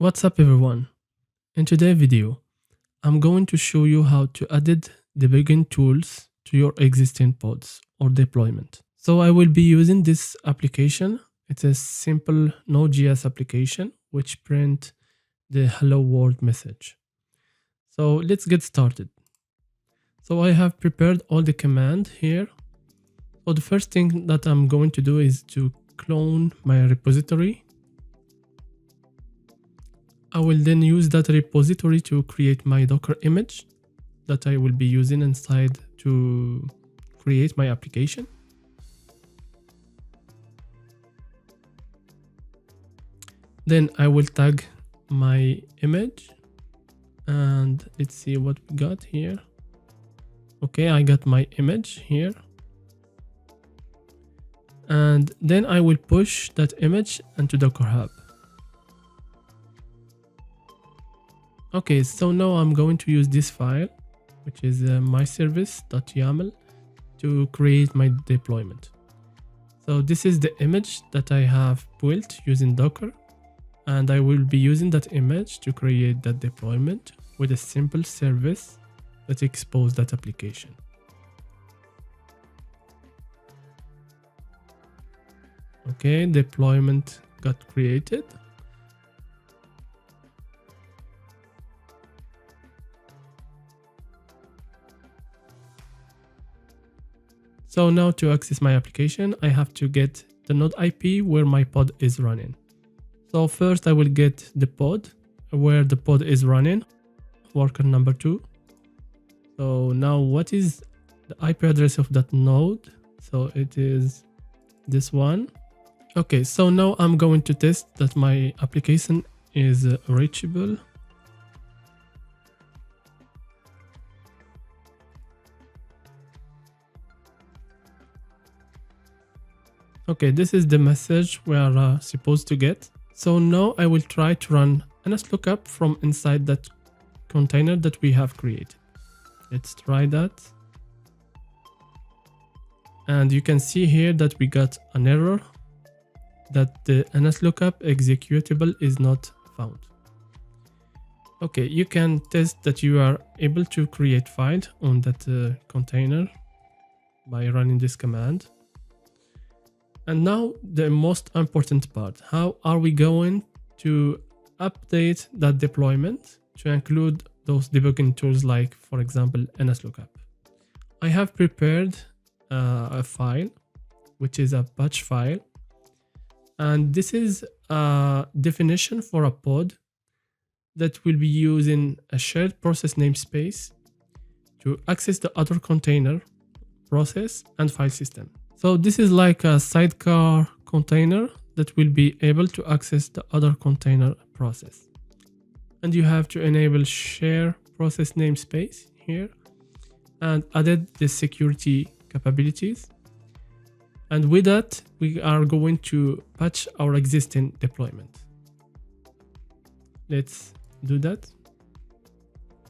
What's up everyone? In today's video, I'm going to show you how to add debugging tools to your existing pods or deployment. So I will be using this application. It's a simple Node.js application which print the hello world message. So let's get started. So I have prepared all the command here. So the first thing that I'm going to do is to clone my repository. I will then use that repository to create my Docker image that I will be using inside to create my application. Then I will tag my image and let's see what we got here. Okay, I got my image here. And then I will push that image into Docker Hub. Okay, so now I'm going to use this file, which is myservice.yaml, to create my deployment. So this is the image that I have built using Docker, and I will be using that image to create that deployment with a simple service that exposes that application. Okay, deployment got created. So now to access my application, I have to get the node IP where my pod is running. So first I will get the pod where the pod is running, worker number 2. So now what is the IP address of that node? So it is this one. Okay, so now I'm going to test that my application is reachable. Okay, this is the message we are supposed to get. So now I will try to run nslookup from inside that container that we have created. Let's try that. And you can see here that we got an error that the nslookup executable is not found. Okay, you can test that you are able to create file on that container by running this command. And now the most important part, how are we going to update that deployment to include those debugging tools like, for example, nslookup? I have prepared a file, which is a patch file. And this is a definition for a pod that will be using a shared process namespace to access the other container, process, and file system. So this is like a sidecar container that will be able to access the other container process. And you have to enable share process namespace here and added the security capabilities. And with that, we are going to patch our existing deployment. Let's do that.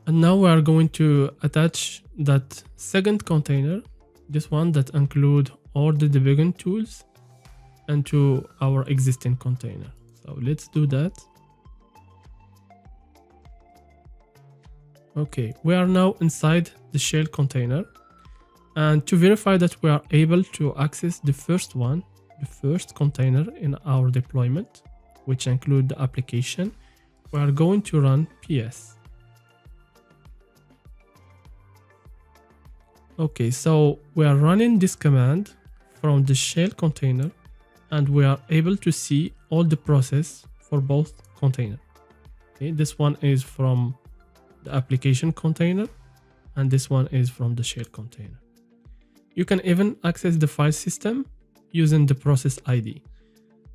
And now we are going to attach that second container, this one that includes all the debugging tools, into our existing container. So let's do that. Okay, we are now inside the shell container. And to verify that we are able to access the first one, the first container in our deployment, which include the application, we are going to run ps. Okay, so we are running this command from the shell container, and we are able to see all the process for both containers. Okay, this one is from the application container, and this one is from the shell container. You can even access the file system using the process ID.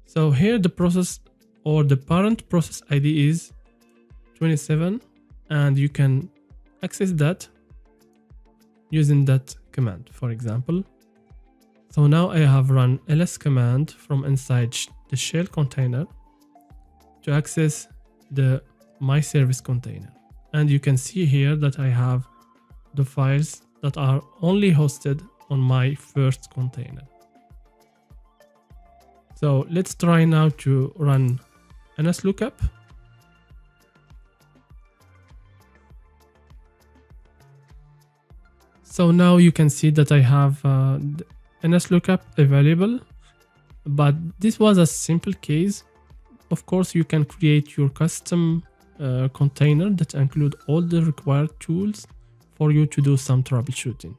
So here the process or the parent process ID is 27, and you can access that using that command, for example. So now I have run ls command from inside the shell container to access the my service container. And you can see here that I have the files that are only hosted on my first container. So let's try now to run nslookup So now you can see that I have the nslookup available, but this was a simple case. Of course, you can create your custom container that include all the required tools for you to do some troubleshooting.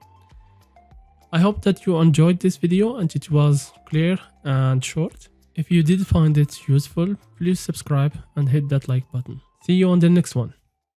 I hope that you enjoyed this video and it was clear and short. If you did find it useful, please subscribe and hit that like button. See you on the next one.